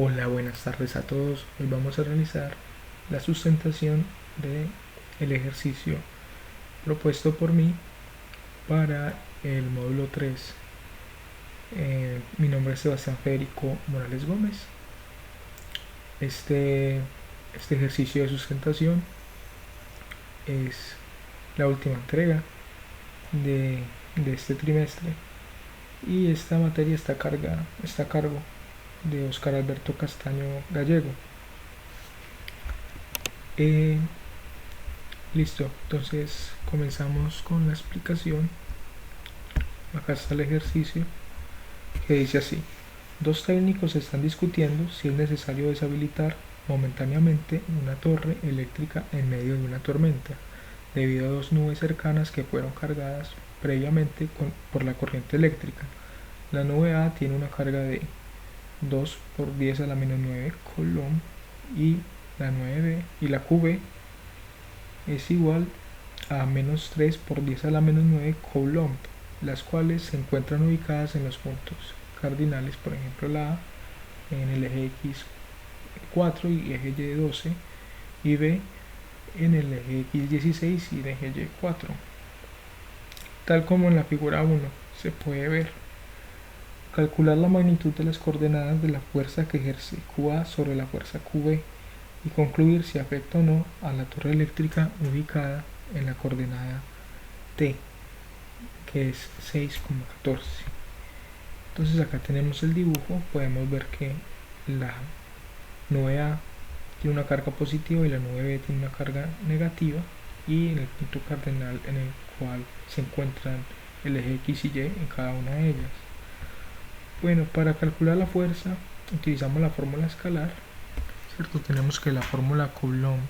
Hola, buenas tardes a todos. Hoy vamos a realizar la sustentación del ejercicio propuesto por mí para el módulo 3. Mi nombre es Sebastián Federico Morales Gómez. Este ejercicio de sustentación es la última entrega de este trimestre y esta materia está a cargo de Oscar Alberto Castaño Gallego. Listo, entonces comenzamos con la explicación. Acá está el ejercicio que dice así: dos técnicos están discutiendo si es necesario deshabilitar momentáneamente una torre eléctrica en medio de una tormenta, debido a dos nubes cercanas que fueron cargadas previamente por la corriente eléctrica. La nube A tiene una carga de 2 por 10 a la menos 9 coulomb y la 9 y la QB es igual a menos 3 por 10 a la menos 9 coulomb, las cuales se encuentran ubicadas en los puntos cardinales, por ejemplo la A en el eje X 4 y eje Y 12 y B en el eje X 16 y el eje Y 4. Tal como en la figura 1 se puede ver, calcular la magnitud de las coordenadas de la fuerza que ejerce QA sobre la fuerza QB y concluir si afecta o no a la torre eléctrica ubicada en la coordenada T, que es 6,14. Entonces acá tenemos el dibujo, podemos ver que la nube A tiene una carga positiva y la nube B tiene una carga negativa, y en el punto cardenal en el cual se encuentran el eje X y Y en cada una de ellas. Bueno, para calcular la fuerza utilizamos la fórmula escalar, ¿cierto? Tenemos que la fórmula Coulomb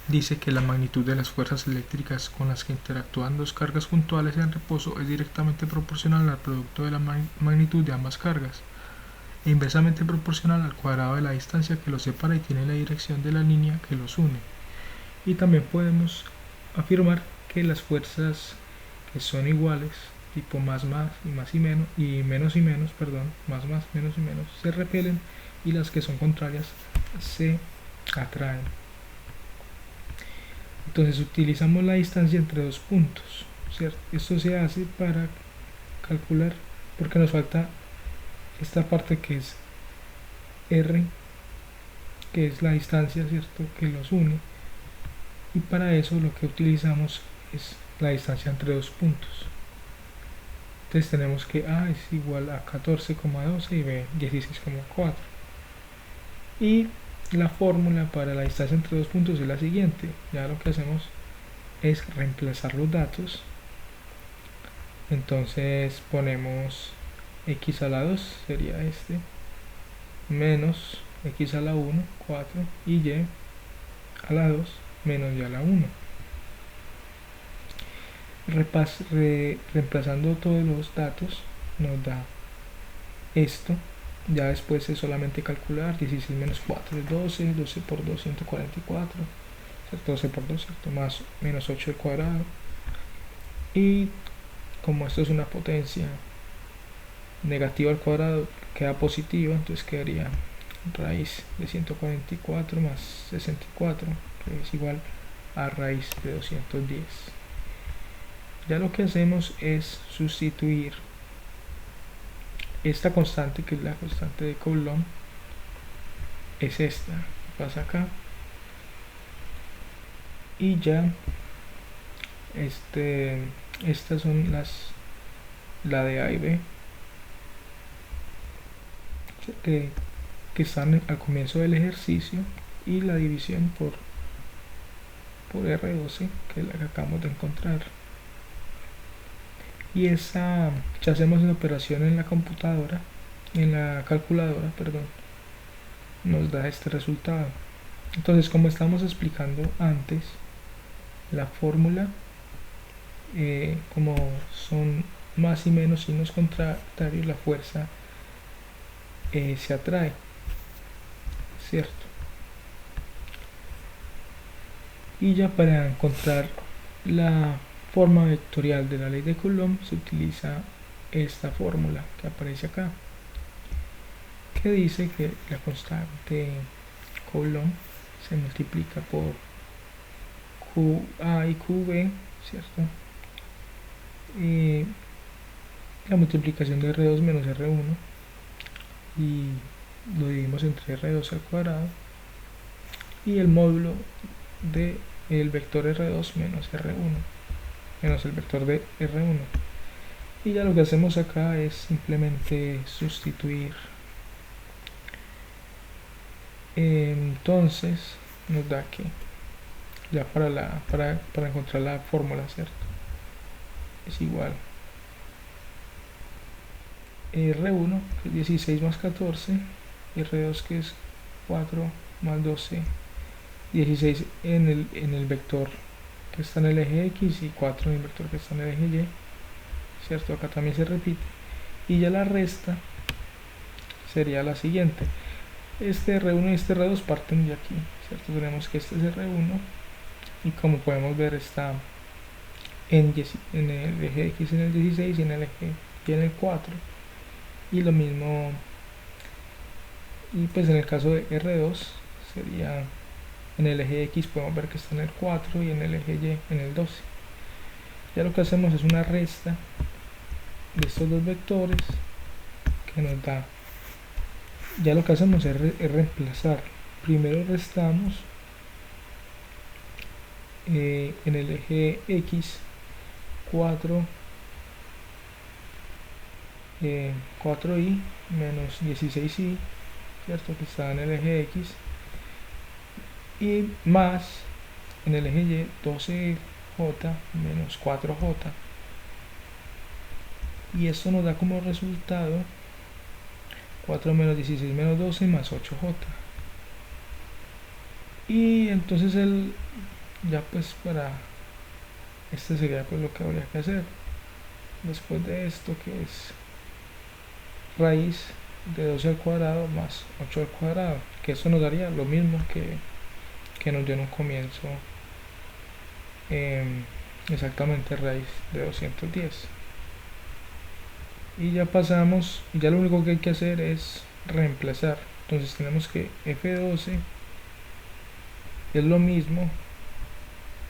dice que la magnitud de las fuerzas eléctricas con las que interactúan dos cargas puntuales en reposo es directamente proporcional al producto de la magnitud de ambas cargas, e inversamente proporcional al cuadrado de la distancia que los separa y tiene la dirección de la línea que los une. Y también podemos afirmar que las fuerzas que son iguales, tipo más y más y menos, y menos, más, menos y menos, se repelen, y las que son contrarias se atraen. Entonces utilizamos la distancia entre dos puntos, ¿cierto? Esto se hace para calcular, porque nos falta esta parte que es R, que es la distancia, ¿cierto?, que los une, y para eso lo que utilizamos es la distancia entre dos puntos. Entonces tenemos que A es igual a 14,12 y B 16,4, y la fórmula para la distancia entre dos puntos es la siguiente. Ya lo que hacemos es reemplazar los datos. Entonces ponemos x a la 2, sería este, menos x a la 1, 4, y y a la 2 menos y a la 1. Reemplazando todos los datos nos da esto. Ya después es solamente calcular. 16 menos 4 es 12, 12 por 2 144, 12 por 2, ¿cierto?, más menos 8 al cuadrado, y como esto es una potencia negativa al cuadrado queda positiva, entonces quedaría raíz de 144 más 64, que es igual a raíz de 210. Ya lo que hacemos es sustituir esta constante, que es la constante de Coulomb, es esta, pasa acá, y ya estas son la de A y B que están al comienzo del ejercicio, y la división por R12, que es la que acabamos de encontrar. Y esa, si hacemos una operación en la computadora, en la calculadora, perdón, nos da este resultado. Entonces, como estamos explicando antes, la fórmula, como son más y menos signos contrarios, la fuerza se atrae, ¿cierto? Y ya para encontrar la forma vectorial de la ley de Coulomb se utiliza esta fórmula que aparece acá. que dice que la constante Coulomb se multiplica por QA y QB, ¿cierto? Y la multiplicación de R2 menos R1 y lo dividimos entre R2 al cuadrado y el módulo de el vector R2 menos R1 menos el vector de R1, y ya lo que hacemos acá es simplemente sustituir. Entonces nos da que ya para encontrar la fórmula, ¿cierto? Es igual R1 que es 16 más 14, R2 que es 4 más 12, 16 en el vector que está en el eje X y 4 en el vector que está en el eje Y, ¿cierto? Acá también se repite. Y ya la resta sería la siguiente. Este R1 y este R2 parten de aquí, ¿cierto? Tenemos que este es R1 y como podemos ver está en el eje X en el 16 y en el eje Y en el 4. Y lo mismo, y pues en el caso de R2 sería en el eje X, podemos ver que está en el 4 y en el eje Y en el 12. Ya lo que hacemos es una resta de estos dos vectores que nos da, ya lo que hacemos es reemplazar. Primero restamos en el eje X 4, 4i menos 16i, ¿cierto? Que está en el eje X, y más en el eje Y 12j menos 4j, y esto nos da como resultado 4 menos 16 menos 12 más 8j. Y entonces ya pues para este sería pues lo que habría que hacer después de esto, que es raíz de 12 al cuadrado más 8 al cuadrado, que eso nos daría lo mismo que nos dio en un comienzo, exactamente raíz de 210. Y ya pasamos, ya lo único que hay que hacer es reemplazar. Entonces tenemos que F12 es lo mismo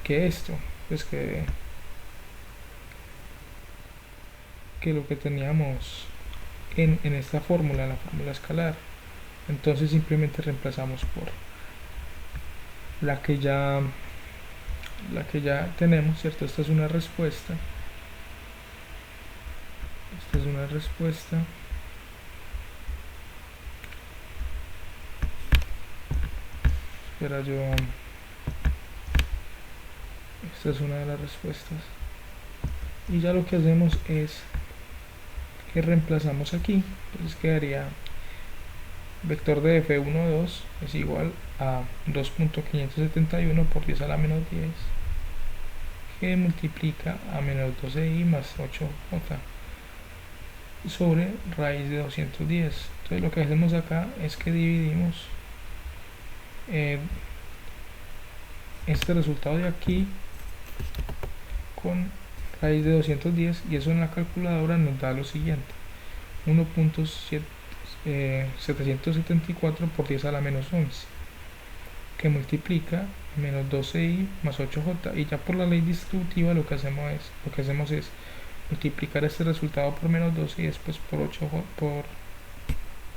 que esto, pues que lo que teníamos en esta fórmula, la fórmula escalar. Entonces simplemente reemplazamos por la que ya tenemos, ¿cierto? Esta es una respuesta. Esta es una respuesta. Espera, esta es una de las respuestas. Y ya lo que hacemos es que reemplazamos aquí. Entonces quedaría vector de F12 es igual a 2.571 por 10 a la menos 10, que multiplica a menos 12i más 8j sobre raíz de 210. Entonces lo que hacemos acá es que dividimos este resultado de aquí con raíz de 210, y eso en la calculadora nos da lo siguiente: 1.774 por 10 a la menos 11, que multiplica menos 12i más 8j, y ya por la ley distributiva lo que hacemos es multiplicar este resultado por menos 12 y después por 8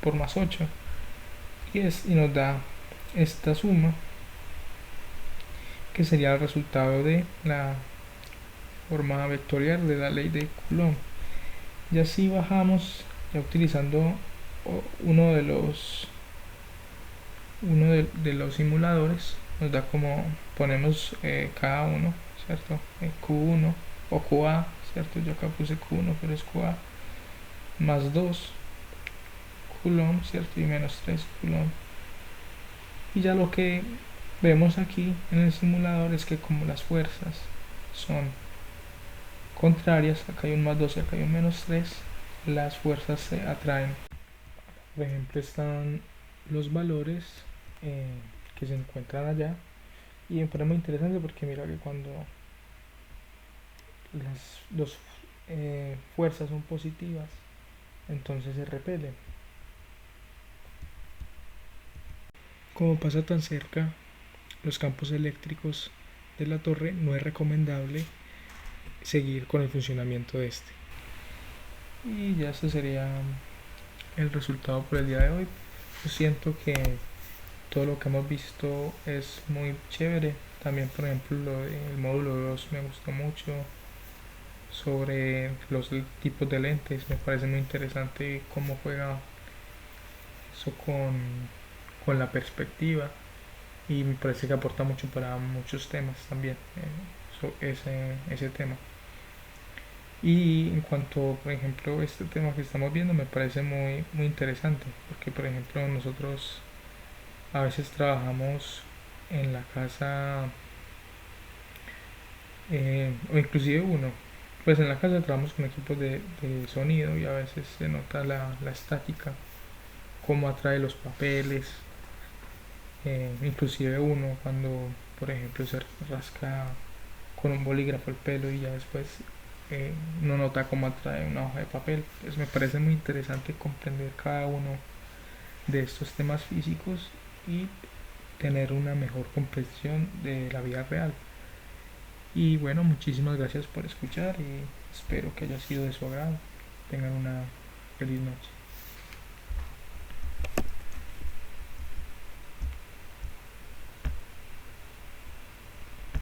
por más 8, y nos da esta suma, que sería el resultado de la forma vectorial de la ley de Coulomb. Y así bajamos, ya utilizando uno de los simuladores, nos da como ponemos cada uno, ¿cierto? Q1 o QA, ¿cierto? Yo acá puse Q1, pero es QA, más 2 Coulomb, ¿cierto? Y menos 3 Coulomb. Y ya lo que vemos aquí en el simulador es que como las fuerzas son contrarias, acá hay un más 2 y acá hay un menos 3, las fuerzas se atraen. Por ejemplo, están los valores que se encuentran allá, y me parece muy interesante porque mira que cuando las dos fuerzas son positivas, entonces se repelen. Como pasa tan cerca los campos eléctricos de la torre, no es recomendable seguir con el funcionamiento de este. Y ya este sería el resultado por el día de hoy. Yo siento que todo lo que hemos visto es muy chévere. También, por ejemplo, el módulo 2 me gustó mucho. Sobre los tipos de lentes, me parece muy interesante cómo juega eso con la perspectiva, y me parece que aporta mucho para muchos temas también, ese tema. Y en cuanto, por ejemplo, este tema que estamos viendo me parece muy interesante, porque por ejemplo nosotros a veces trabajamos en la casa, o inclusive uno, pues en la casa trabajamos con equipos de sonido, y a veces se nota la estática, cómo atrae los papeles, inclusive uno cuando por ejemplo se rasca con un bolígrafo el pelo y ya después no nota cómo atrae una hoja de papel. Pues me parece muy interesante comprender cada uno de estos temas físicos y tener una mejor comprensión de la vida real. Y bueno, muchísimas gracias por escuchar y espero que haya sido de su agrado. Tengan una feliz noche.